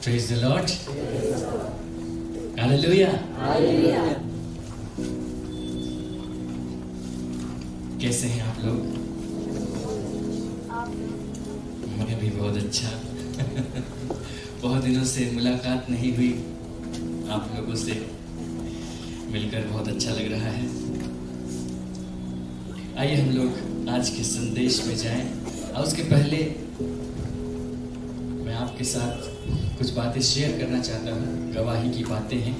Praise the Lord. Hallelujah. कैसे हैं आप लोग? मैं भी बहुत अच्छा। बहुत दिनों से मुलाकात नहीं हुई, आप लोगों से मिलकर बहुत अच्छा लग रहा है। आइए हम लोग आज के संदेश में जाएं, और उसके पहले मैं आपके साथ कुछ बातें शेयर करना चाहता हूँ। गवाही की बातें हैं।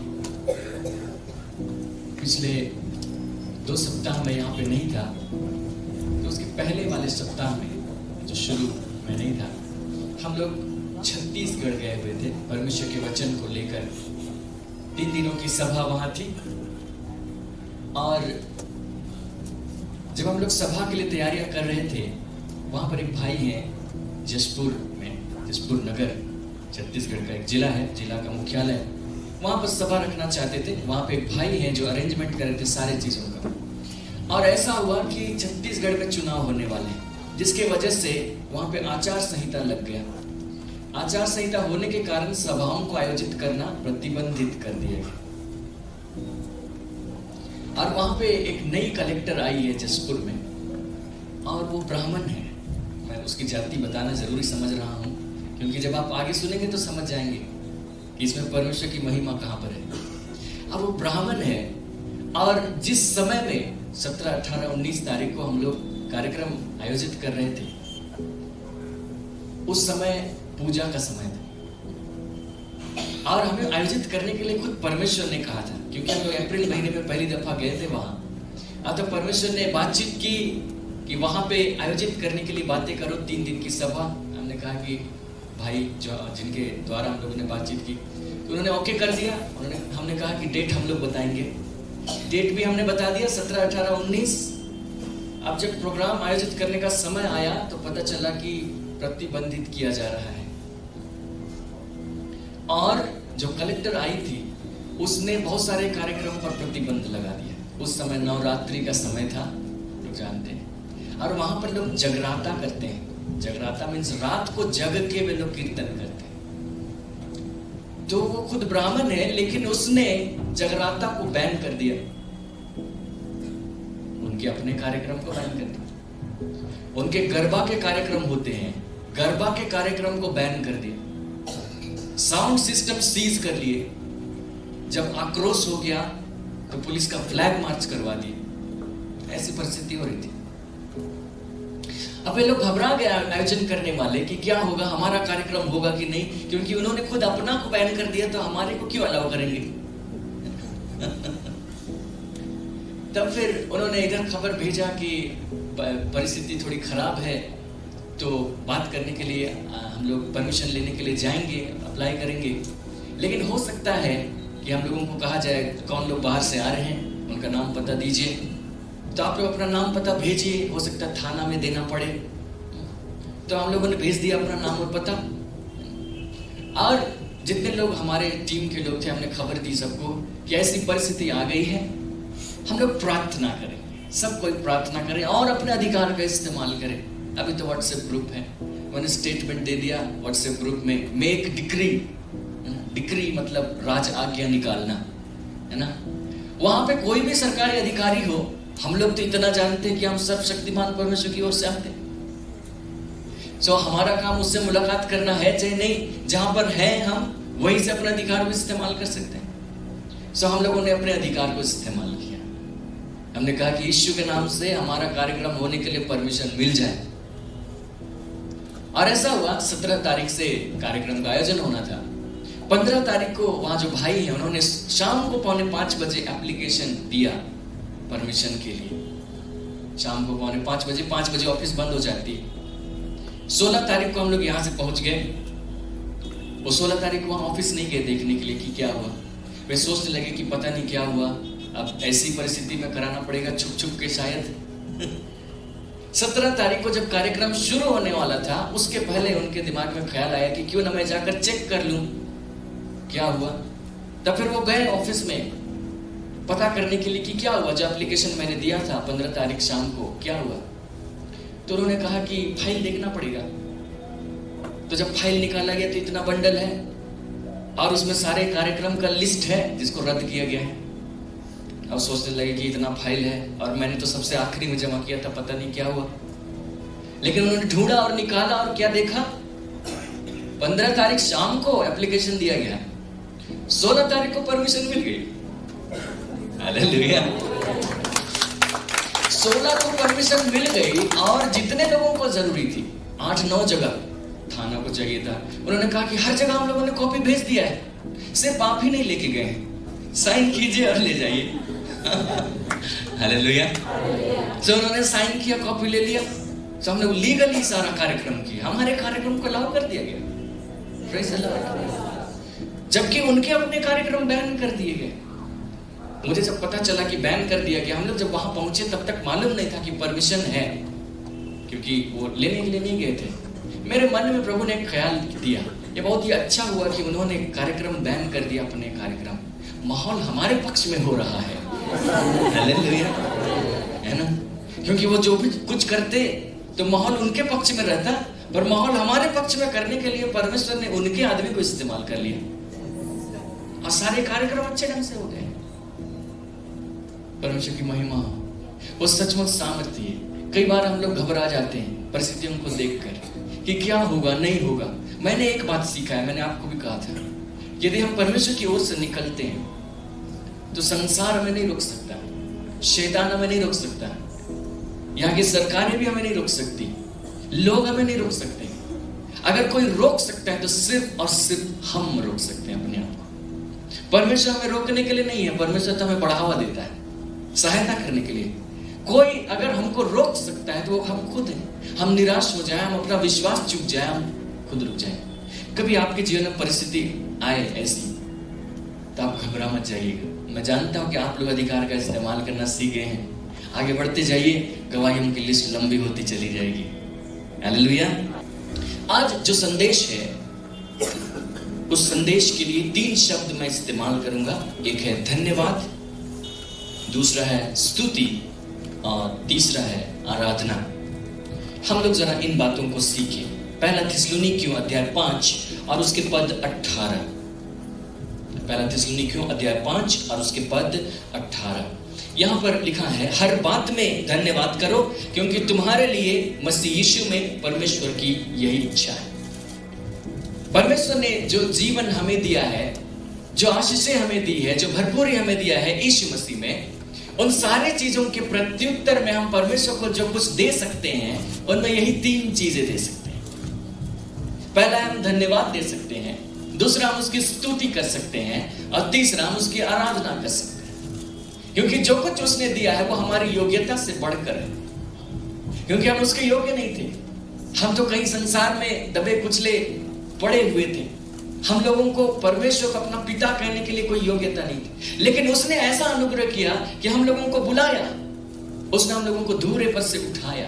पिछले 2 सप्ताह में यहाँ पे नहीं था, तो उसके पहले वाले सप्ताह में जो शुरू में नहीं था, हम लोग छत्तीसगढ़ गए हुए थे परमेश्वर के वचन को लेकर। 3 दिनों की सभा वहाँ थी, और जब हम लोग सभा के लिए तैयारियां कर रहे थे, वहाँ पर एक भाई हैं जशपुर में, जशपुर नगर छत्तीसगढ़ का एक जिला है, जिला का मुख्यालय। वहाँ पर सभा रखना चाहते थे। वहाँ पे एक भाई हैं जो अरेंजमेंट कर रहे थे सारे चीज़ों का। और ऐसा हुआ कि छत्तीसगढ़ में चुनाव होने वाले हैं, जिसके वजह से वहाँ पे आचार संहिता लग गया। आचार संहिता होने के कारण सभाओं को आयोजित करना प्रतिबंधित कर दिया गया। और वहाँ पे एक नई कलेक्टर आई है जशपुर में, और वो ब्राह्मण है। मैं उसकी जाति बताना जरूरी समझ रहा हूँ, क्योंकि जब आप आगे सुनेंगे तो समझ जाएंगे कि इसमें परमेश्वर की महिमा कहाँ पर है। अब वो ब्राह्मण है, और जिस समय में 17, 18, 19 तारीख को हम लोग कार्यक्रम आयोजित कर रहे थे, उस समय पूजा का समय था, और हमें आयोजित करने के लिए खुद परमेश्वर ने कहा था, क्योंकि हम लोग अप्रैल महीने में पहली दफा गए थे वहां। तो परमेश्वर ने बातचीत की कि वहां पे आयोजित करने के लिए बातें करो, 3 दिन की सभा। हमने कहा कि भाई जो जिनके द्वारा हम लोगों ने बातचीत की, तो उन्होंने ओके कर दिया। हमने कहा कि डेट हम लोग बताएंगे। डेट भी हमने बता दिया, 17, 18, 19। अब जब प्रोग्राम आयोजित करने का समय आया तो पता चला कि प्रतिबंधित किया जा रहा है। और जो कलेक्टर आई थी, उसने बहुत सारे कार्यक्रम पर प्रतिबंध लगा दिया। उस समय नवरात्रि का समय था, लोग जानते हैं, और वहां पर लोग जगराता करते हैं। जगराता मीन्स रात को जग के वे लोग कीर्तन करते हैं। तो वो खुद ब्राह्मण है, लेकिन उसने जगराता को बैन कर दिया। उनके अपने कार्यक्रम को बैन कर दिया। उनके गरबा के कार्यक्रम होते हैं, गरबा के कार्यक्रम को बैन कर दिया। साउंड सिस्टम सीज कर लिए। जब आक्रोश हो गया तो पुलिस का फ्लैग मार्च करवा दिया। ऐसी परिस्थिति हो रही थी। अब वे लोग घबरा गए आयोजन करने वाले कि क्या होगा, हमारा कार्यक्रम होगा कि नहीं, क्योंकि उन्होंने खुद अपना को बैन कर दिया, तो हमारे को क्यों अलाउ करेंगे। तब फिर उन्होंने इधर खबर भेजा कि परिस्थिति थोड़ी खराब है, तो बात करने के लिए हम लोग परमिशन लेने के लिए जाएंगे, अप्लाई करेंगे। लेकिन हो सकता है कि हम लोगों को कहा जाए कौन लोग बाहर से आ रहे हैं, उनका नाम पता दीजिए। तो आप लोग अपना नाम पता भेजिए, हो सकता है थाना में देना पड़े। तो हम लोगों ने भेज दिया अपना नाम और पता। और जितने लोग हमारे टीम के लोग थे, हमने खबर दी सबको कि ऐसी परिस्थिति आ गई है। हम लोग प्रार्थना करें, सब कोई प्रार्थना करें और अपने अधिकार का इस्तेमाल करें। अभी तो व्हाट्सएप ग्रुप है, मैंने स्टेटमेंट दे दिया व्हाट्सएप ग्रुप में, मेक डिक्री। डिक्री मतलब राज आज्ञा निकालना, है ना। वहां पे कोई भी सरकारी अधिकारी हो, हम लोग तो इतना जानते हैं कि हम सर्वशक्तिमान परमेश्वर की ओर से आते हैं। सो हमारा काम उससे मुलाकात करना है चाहे नहीं, जहां पर है हम वहीं से अपने अधिकार को इस्तेमाल कर सकते हैं। सो हम लोगों ने अपने अधिकार को इस्तेमाल किया। हमने कहा कि यीशु के नाम से हमारा कार्यक्रम होने के लिए परमिशन मिल जाए। और ऐसा हुआ, 17 तारीख से कार्यक्रम का आयोजन होना था। 15 तारीख को वहां जो भाई हैं, उन्होंने शाम को 4:45 बजे एप्लीकेशन दिया परमिशन के लिए। शाम को 4:45 बजे, 5 बजे ऑफिस बंद हो जाती है। 16 तारीख को हम लोग यहाँ से पहुंच गए। वो 16 तारीख को वहां ऑफिस नहीं गए देखने के लिए कि क्या हुआ। वे सोचने लगे कि पता नहीं क्या हुआ, अब ऐसी परिस्थिति में कराना पड़ेगा छुप छुप के शायद। 17 तारीख को जब कार्यक्रम शुरू होने वाला था, उसके पहले उनके दिमाग में ख्याल आया कि क्यों ना मैं जाकर चेक कर लूं क्या हुआ। तब फिर वो गए ऑफिस में पता करने के लिए कि क्या हुआ, जो एप्लीकेशन मैंने दिया था 15 तारीख शाम को, क्या हुआ। तो उन्होंने कहा कि फाइल देखना पड़ेगा। तो जब फाइल निकाला गया तो इतना बंडल है, और उसमें सारे कार्यक्रम का लिस्ट है जिसको रद्द किया गया है। अब सोचने लगे कि इतना फाइल है और मैंने तो सबसे आखिरी में जमा किया था, पता नहीं क्या हुआ। लेकिन उन्होंने ढूंढा और निकाला और क्या देखा, 15 तारीख शाम को एप्लीकेशन दिया गया, 16 तारीख को परमिशन मिल गई। हालेलुया। 16 को परमिशन मिल गई और जितने लोगों को जरूरी थी, 8-9 जगह थाना को चाहिए था, उन्होंने कहा कि हर जगह हम लोगों ने कॉपी भेज दिया है, सिर्फ आप ही नहीं लेके गए हैं, साइन कीजिए और ले जाइए। हालेलुया। तो उन्होंने साइन किया, कॉपी ले लिया, तो हमने लीगली सारा कार्यक्रम किया, हमारे कार्यक्रम को अलाउ कर दिया गया। Praise the Lord. जबकि उनके अपने कार्यक्रम बैन कर दिए गए। मुझे जब पता चला कि बैन कर दिया गया, हम लोग जब वहां पहुंचे तब तक मालूम नहीं था कि परमिशन है, क्योंकि वो लेने के लिए नहीं गए थे। मेरे मन में प्रभु ने एक ख्याल दिया, ये बहुत ही अच्छा हुआ कि उन्होंने कार्यक्रम बैन कर दिया, अपने कार्यक्रम। माहौल हमारे पक्ष में हो रहा है। हालेलुया, है ना? क्योंकि वो जो भी कुछ करते तो माहौल उनके पक्ष में रहता, पर माहौल हमारे पक्ष में करने के लिए परमेश्वर ने उनके आदमी को इस्तेमाल कर लिया और सारे कार्यक्रम अच्छे ढंग से हो गए। परमेश्वर की महिमा, वो सचमुच सामर्थ्य है। कई बार हम लोग घबरा जाते हैं परिस्थितियों को देखकर कि क्या होगा, नहीं होगा। मैंने एक बात सीखा है, मैंने आपको भी कहा था, यदि हम परमेश्वर की ओर से निकलते हैं तो संसार हमें नहीं रोक सकता, शैतान हमें नहीं रोक सकता, यहाँ की सरकारें भी हमें नहीं रोक सकती, लोग हमें नहीं रोक सकते। अगर कोई रोक सकता है तो सिर्फ और सिर्फ हम रोक सकते हैं अपने आप को। परमेश्वर हमें रोकने के लिए नहीं है, परमेश्वर तो हमें बढ़ावा देता है, सहायता करने के लिए। कोई अगर हमको रोक सकता है तो वो हम खुद हैं। हम निराश हो जाए, हम अपना विश्वास चूक जाए, हम खुद रुक जाए। कभी आपके जीवन में परिस्थिति आए ऐसी तो आप घबरा मत जाइएगा। मैं जानता हूं कि आप लोग अधिकार का इस्तेमाल करना सीख गए हैं। आगे बढ़ते जाइए, गवाहियों की लिस्ट लंबी होती चली जाएगी। हालेलुया। आज जो संदेश है, उस संदेश के लिए 3 शब्द मैं इस्तेमाल करूंगा। एक है धन्यवाद, दूसरा है स्तुति और तीसरा है आराधना। हम लोग जरा इन बातों को सीखें। पहला थिस्सलुनीकियों अध्याय 5 और उसके पद 18। पहला थिस्सलुनीकियों अध्याय 5 और उसके पद 18। यहां पर लिखा है, हर बात में धन्यवाद करो क्योंकि तुम्हारे लिए मसीह यीशु में परमेश्वर की यही इच्छा है। परमेश्वर ने जो जीवन हमें दिया है, जो आशीषें हमें दी है, जो भरपूरी हमें दिया है यीशु मसीह में, उन सारे चीजों के प्रत्युत्तर में हम परमेश्वर को जो कुछ दे सकते हैं, उनमें यही 3 चीजें दे सकते हैं। पहला हम धन्यवाद दे सकते हैं, दूसरा हम उसकी स्तुति कर सकते हैं और तीसरा हम उसकी आराधना कर सकते हैं। क्योंकि जो कुछ उसने दिया है वो हमारी योग्यता से बढ़कर है, क्योंकि हम उसके योग्य नहीं थे। हम तो कहीं संसार में दबे कुचले पड़े हुए थे। हम लोगों को परमेश्वर को अपना पिता कहने के लिए कोई योग्यता नहीं थी, लेकिन उसने ऐसा अनुग्रह किया कि हम लोगों को बुलाया, उसने हम लोगों को धूरे पर से उठाया,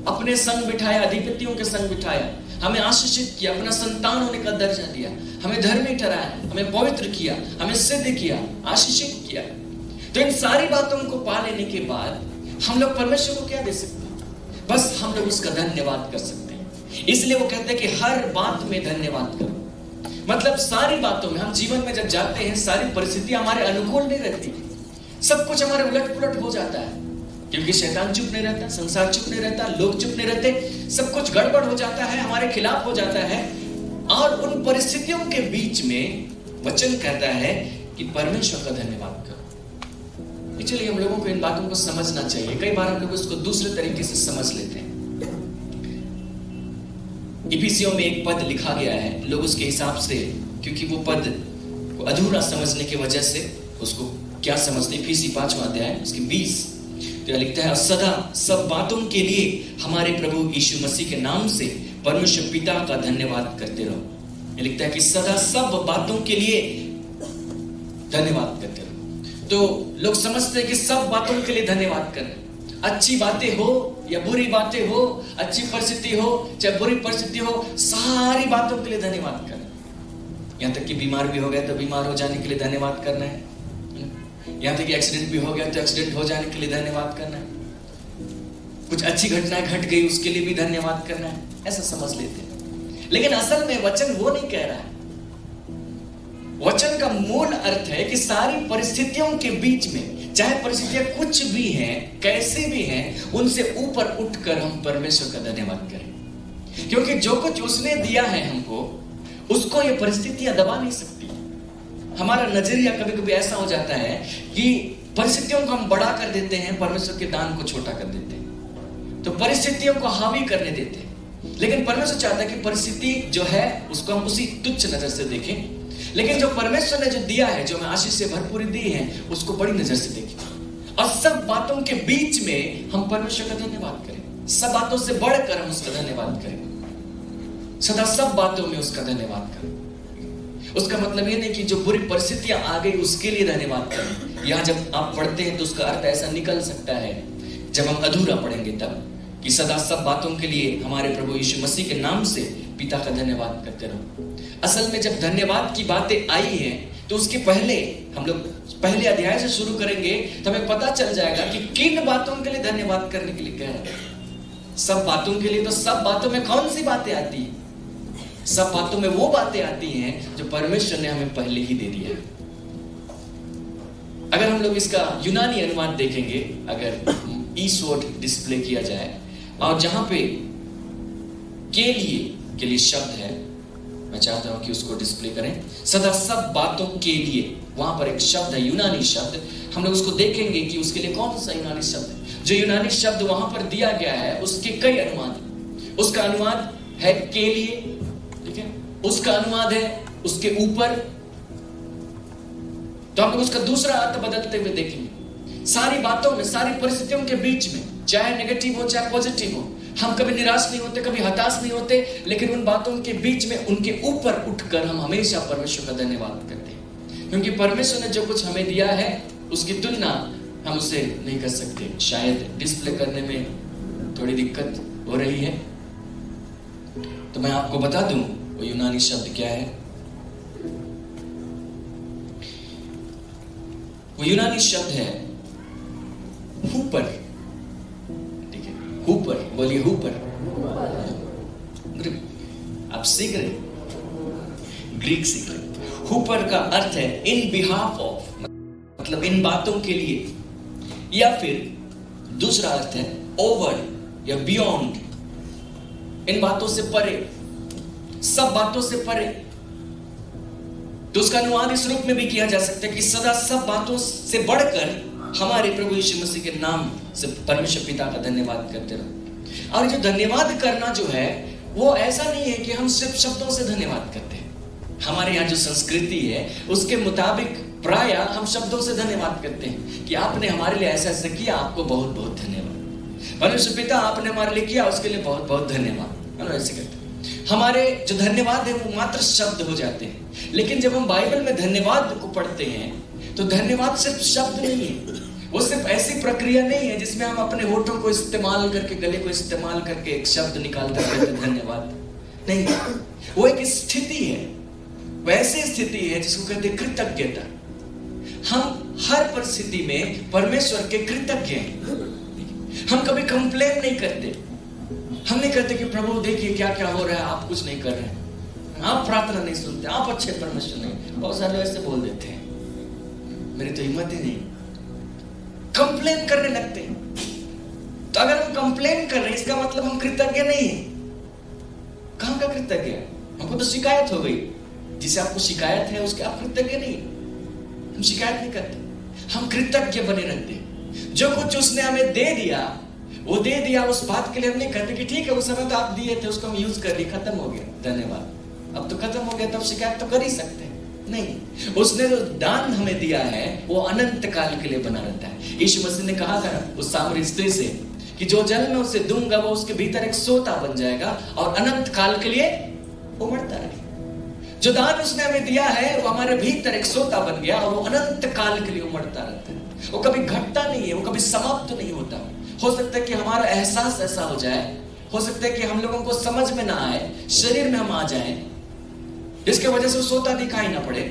अपने संग बिठाया, अधिपतियों के संग बिठाया, हमें आशीषित किया, अपना संतान होने का दर्जा दिया, हमें धर्मी ठहराया, हमें पवित्र किया, हमें सिद्ध किया, आशीषित किया। तो इन सारी बातों को पा लेने के बाद हम लोग परमेश्वर को क्या दे सकते हैं? बस हम लोग उसका धन्यवाद कर सकते हैं। इसलिए वो कहते हैं कि हर बात में धन्यवाद करो। मतलब सारी बातों में, हम जीवन में जब जाते हैं, सारी परिस्थितियां हमारे अनुकूल नहीं रहती, सब कुछ हमारे उलट पुलट हो जाता है, क्योंकि शैतान चुप नहीं रहता, संसार चुप नहीं रहता, लोग चुप नहीं रहते, सब कुछ गड़बड़ हो जाता है, हमारे खिलाफ हो जाता है। और उन परिस्थितियों के बीच में वचन कहता है कि परमेश्वर का धन्यवाद करो। इसलिए हम लोगों को इन बातों को समझना चाहिए। कई बार हम लोग इसको दूसरे तरीके से समझ लेते हैं। इफिसियों में एक पद लिखा गया है, लोग उसके हिसाब से, क्योंकि वो पद को अधूरा समझने की वजह से उसको क्या समझते। इफिसी 5वां अध्याय उसके 20 तो लिखता है, सदा सब बातों के लिए हमारे प्रभु यीशु मसीह के नाम से परमेश्वर पिता का धन्यवाद करते रहो। ये लिखता है कि सदा सब बातों के लिए धन्यवाद करते रहो। तो लोग समझते हैं कि सब बातों के लिए धन्यवाद करें, अच्छी बातें हो या बुरी बातें हो, अच्छी परिस्थिति हो चाहे बुरी परिस्थिति हो, सारी बातों के लिए धन्यवाद करें। यहाँ तक कि बीमार भी हो गए तो बीमार हो जाने के लिए धन्यवाद करना है। यहाँ तक कि एक्सीडेंट भी हो गया तो एक्सीडेंट हो जाने के लिए धन्यवाद करना है। कुछ अच्छी घटनाएं घट गई उसके लिए भी धन्यवाद करना है, ऐसा समझ लेते हैं। लेकिन असल में वचन वो नहीं कह रहा है। वचन का मूल अर्थ है कि सारी परिस्थितियों के बीच में, चाहे परिस्थितियां कुछ भी हैं, कैसे भी हैं, उनसे ऊपर उठकर हम परमेश्वर का धन्यवाद करें। क्योंकि जो कुछ उसने दिया है हमको, उसको ये परिस्थितियां दबा नहीं सकती। हमारा नजरिया कभी कभी ऐसा हो जाता है कि परिस्थितियों को हम बड़ा कर देते हैं, परमेश्वर के दान को छोटा कर देते हैं, तो परिस्थितियों को हावी करने देते हैं। लेकिन परमेश्वर चाहता है कि परिस्थिति जो है उसको हम उसी तुच्छ नजर से देखें, लेकिन जो परमेश्वर ने जो दिया है, जो हमें आशीष से भरपूरी दी है, उसको बड़ी नजर से देखें। और सब बातों के बीच में हम परमेश्वर का धन्यवाद करें। सब बातों से बढ़कर हम उसका धन्यवाद करें। सदा सब बातों में उसका धन्यवाद करें। उसका मतलब ये नहीं कि जो बुरी परिस्थितियां आ गई उसके लिए धन्यवाद करें। यहां जब आप पढ़ते हैं तो उसका अर्थ ऐसा निकल सकता है, जब हम अधूरा पढ़ेंगे तब, कि सदा सब बातों के लिए हमारे प्रभु यीशु मसीह के नाम से पिता का धन्यवाद करते रहो। असल में जब धन्यवाद की बातें आई हैं तो उसके पहले हम लोग पहले अध्याय से शुरू करेंगे तो हमें पता चल जाएगा कि किन बातों के लिए धन्यवाद करने के लिए कह रहे हैं। सब बातों के लिए, तो सब बातों में कौन सी बातें आती हैं? सब बातों में वो बातें आती हैं जो परमेश्वर ने हमें पहले ही दे दिया है। अगर हम लोग इसका यूनानी अनुवाद देखेंगे, अगर ईसवर्ड डिस्प्ले किया जाए, और जहां पे के लिए शब्द है, मैं चाहता हूं कि उसको डिस्प्ले करें। सदा सब बातों के लिए, वहां पर एक शब्द है, यूनानी शब्द। हम लोग उसको देखेंगे कि उसके लिए कौन सा यूनानी शब्द है। जो यूनानी शब्द वहां पर दिया गया है उसके कई अनुवाद। उसका अनुवाद है के लिए, ठीक है, उसका अनुवाद है उसके ऊपर। तो हम लोग उसका दूसरा अर्थ बदलते हुए देखेंगे। सारी बातों में, सारी परिस्थितियों के बीच में, चाहे नेगेटिव हो चाहे पॉजिटिव हो, हम कभी निराश नहीं होते, कभी हताश नहीं होते, लेकिन उन बातों के बीच में, उनके ऊपर उठकर हम हमेशा परमेश्वर का धन्यवाद करते हैं। क्योंकि परमेश्वर ने जो कुछ हमें दिया है उसकी तुलना हम उसे नहीं कर सकते। शायद डिस्प्ले करने में थोड़ी दिक्कत हो रही है, तो मैं आपको बता दूं वो यूनानी शब्द क्या है। वो यूनानी शब्द है हुपर। ठीक है, हुपर, बोलिए हुपर। आप सीख रहे, ग्रीक सीख रहे। हुपर का अर्थ है इन बिहाफ ऑफ, मतलब इन बातों के लिए, या फिर दूसरा अर्थ है ओवर या बियॉन्ड, इन बातों से परे, सब बातों से परे। तो उसका अनुवाद इस रूप में भी किया जा सकता है कि सदा सब बातों से बढ़कर हमारे प्रभु यीशु मसीह के नाम से परमेश्वर पिता का धन्यवाद करते रहो। और जो धन्यवाद करना जो है वो ऐसा नहीं है कि हम सिर्फ शब्दों से धन्यवाद करते हैं। हमारे यहाँ जो संस्कृति है उसके मुताबिक प्राय हम शब्दों से धन्यवाद करते हैं कि आपने हमारे लिए ऐसा ऐसा किया, आपको बहुत बहुत धन्यवाद। परमेश्वर पिता आपने हमारे लिए किया, उसके लिए बहुत बहुत धन्यवाद। ऐसे करते हैं। हमारे जो धन्यवाद है वो मात्र शब्द हो जाते हैं। लेकिन जब हम बाइबल में धन्यवाद को पढ़ते हैं तो धन्यवाद सिर्फ शब्द नहीं है, वो सिर्फ ऐसी प्रक्रिया नहीं है जिसमें हम अपने होठों को इस्तेमाल करके, गले को इस्तेमाल करके एक शब्द निकालते कहते धन्यवाद नहीं। वो एक स्थिति है, वैसी स्थिति है जिसको कहते हैं कृतज्ञता। हम हर परिस्थिति में परमेश्वर के कृतज्ञ हैं। हम कभी कंप्लेन नहीं करते। हम नहीं कहते कि प्रभु देखिए क्या क्या हो रहा है, आप कुछ नहीं कर रहे हैं, आप प्रार्थना नहीं सुनते, आप अच्छे परमेश्वर नहीं। बहुत सारे लोग ऐसे बोल देते हैं, मेरी तो हिम्मत ही नहीं, कंप्लेन करने लगते हैं। तो अगर हम कंप्लेन कर रहे हैं इसका मतलब हम कृतज्ञ नहीं है। कहां का कृतज्ञ है? हमको तो शिकायत हो गई। जिसे आपको शिकायत है उसके आप कृतज्ञ नहीं। हम शिकायत नहीं करते, हम कृतज्ञ बने रहते हैं। जो कुछ उसने हमें दे दिया वो दे दिया, उस बात के लिए हम नहीं कहते कि ठीक है उस समय तो आप दिए थे, उसको हम यूज कर लिए, खत्म हो गया, धन्यवाद। अब तो खत्म हो गया, तब शिकायत तो कर ही सकते हैं नहीं। उसने जो दान हमें दिया है वो अनंत काल के लिए बना रहता है। यीशु मसीह ने कहा था उस सामरी स्त्री से कि जो जल में उसे दूंगा वो उसके भीतर एक सोता बन जाएगा और अनंत काल के लिए उमड़ता रहेगा। जो दान उसने हमें दिया है वो हमारे भीतर एक सोता बन गया और वो अनंत काल के लिए उमड़ता रहता है। वो कभी घटता नहीं है, वो कभी समाप्त नहीं होता। हो सकता है कि हमारा एहसास ऐसा हो जाए, हो सकता है कि हम लोगों को समझ में ना आए, शरीर में हम आ जाएं, जिसके वजह से वो सोता दिखाई ना पड़े,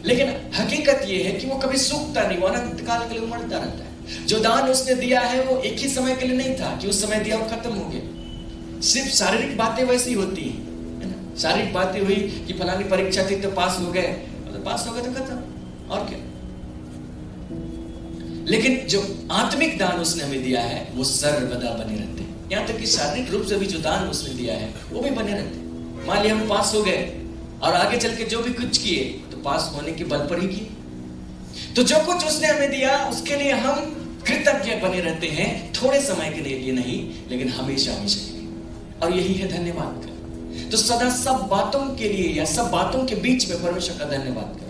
लेकिन हकीकत ये है कि वो कभी सूखता नहीं, वो अनंत काल के लिए उमड़ता रहता है। जो दान उसने दिया है वो एक ही समय के लिए नहीं था कि उस समय दिया वो खत्म हो गया। सिर्फ शारीरिक बातें वैसी होती है ना, शारीरिक बातें हुई कि फलानी परीक्षा थी तो पास हो गए, मतलब पास हो गए तो खत्म, और क्या। लेकिन जो आत्मिक दान उसने हमें दिया है वो सर्वदा बने रहते हैं। यहां तक कि शारीरिक रूप से भी जो दान उसने दिया है वो भी बने रहते हैं। मान लिया हम पास हो गए और आगे चल के जो भी कुछ किए तो पास होने के बल पर ही किए, तो जो कुछ उसने हमें दिया उसके लिए हम कृतज्ञ बने रहते हैं, थोड़े समय के लिए नहीं लेकिन हमेशा हमेशा के लिए। और यही है धन्यवाद का। तो सदा सब बातों के लिए या सब बातों के बीच में परमेश्वर का धन्यवाद करो।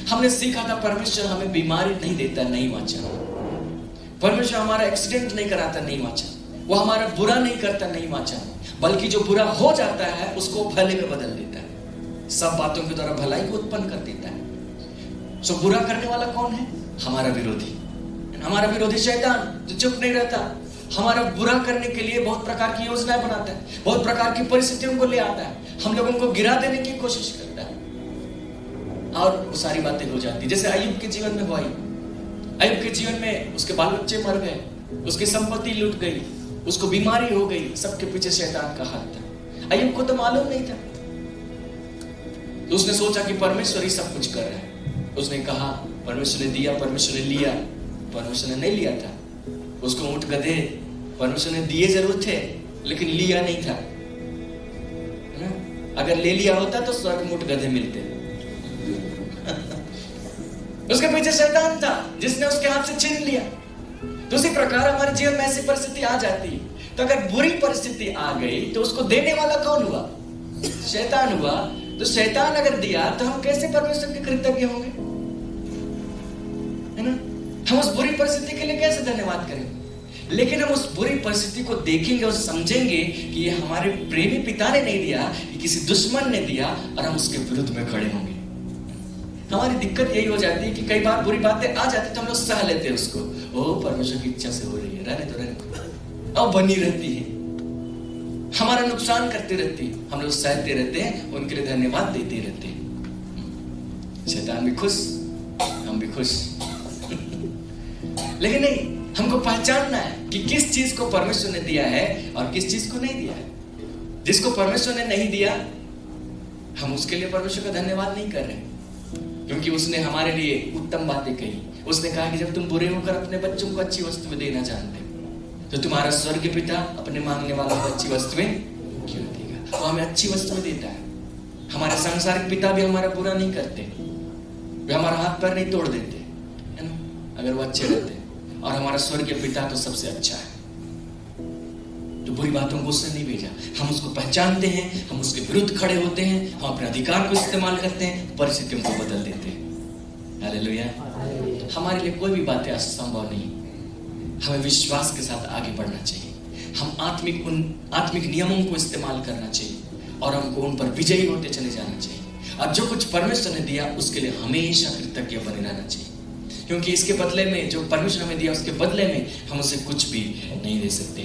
हमने सीखा था परमेश्वर हमें बीमारी नहीं देता, नहीं वाचा। परमेश्वर हमारा एक्सीडेंट नहीं कराता, नहीं वाचा। वो हमारा बुरा नहीं करता, नहीं वाचा, बल्कि जो बुरा हो जाता है उसको भले में बदल देता है। सब बातों के द्वारा भलाई को उत्पन्न कर देता है। सो बुरा करने वाला कौन है? हमारा विरोधी। हमारा विरोधी शैतान जो चुप नहीं रहता, हमारा बुरा करने के लिए बहुत प्रकार की योजनाएं बनाता है, बहुत प्रकार की परिस्थितियों को ले आता है, हम लोगों को गिरा देने की कोशिश करता है और वो सारी बातें हो जाती। जैसे अय्यूब के जीवन में हुआ। अय्यूब के जीवन में उसके बाल बच्चे मर गए, उसकी संपत्ति लूट गई, उसको बीमारी हो गई, सबके पीछे शैतान का हाथ था। अय्यूब को तो मालूम नहीं था, तो उसने सोचा कि परमेश्वर ही सब कुछ कर रहा है। उसने कहा परमेश्वर ने दिया, परमेश्वर ने लिया। परमेश्वर ने नहीं लिया था। उसको ऊंट गधे परमेश्वर ने दिए जरूर थे लेकिन लिया नहीं था, है ना? अगर ले लिया होता तो स्वर्ग में ऊंट गधे मिलते। उसके पीछे शैतान था जिसने उसके हाथ से छीन लिया। तो उसी प्रकार हमारे जीवन में ऐसी परिस्थिति आ जाती है। तो अगर बुरी परिस्थिति आ गई तो उसको देने वाला कौन हुआ? शैतान हुआ। तो शैतान अगर दिया तो हम कैसे परमेश्वर के कृतज्ञ होंगे, है ना? हम उस बुरी परिस्थिति के लिए कैसे धन्यवाद करेंगे? लेकिन हम उस बुरी परिस्थिति को देखेंगे और समझेंगे कि ये हमारे प्रेमी पिता ने नहीं दिया, ये किसी दुश्मन ने दिया, और हम उसके विरुद्ध में खड़े होंगे। हमारी दिक्कत यही हो जाती है कि कई बार बुरी बातें आ जाती तो हम लोग सह लेते हैं उसको। ओ परमेश्वर की इच्छा से हो रही है, रहने तो अब बनी रहती है, हमारा नुकसान करते रहती है, हम लोग सहते रहते हैं, उनके लिए धन्यवाद देते रहते हैं। शैतान भी खुश, हम भी खुश। लेकिन नहीं, हमको पहचानना है कि किस चीज को परमेश्वर ने दिया है और किस चीज को नहीं दिया है। जिसको परमेश्वर ने नहीं दिया हम उसके लिए परमेश्वर का धन्यवाद नहीं कर रहे, क्योंकि उसने हमारे लिए उत्तम बातें कही। उसने कहा कि जब तुम बुरे होकर अपने बच्चों को अच्छी वस्तु देना जानते तो तुम्हारा स्वर्गीय पिता अपने मांगने वालों को अच्छी वस्तुएं क्यों देगा? वो हमें अच्छी वस्तुएं देता है। हमारे सांसारिक पिता भी हमारा बुरा नहीं करते, वे हमारा हाथ पैर नहीं तोड़ देते, है ना? अगर वो अच्छे रहते। और हमारा स्वर्गीय पिता तो सबसे अच्छा है, तो बुरी बातों को उसने नहीं भेजा। हम उसको पहचानते हैं, हम उसके विरुद्ध खड़े होते हैं, हम अपने अधिकार को इस्तेमाल करते हैं, परिस्थितियों को बदल देते हैं। हालेलुया। हमारे लिए कोई भी बातें असंभव नहीं, हमें विश्वास के साथ आगे बढ़ना चाहिए। हम आत्मिक नियमों को इस्तेमाल करना चाहिए और हमको उन पर विजयी होते चले जाना चाहिए। और जो कुछ परमेश्वर ने दिया उसके लिए हमेशा कृतज्ञ बने रहना चाहिए, क्योंकि इसके बदले में जो परमेश्वर हमें दिया उसके बदले में हम उसे कुछ भी नहीं दे सकते।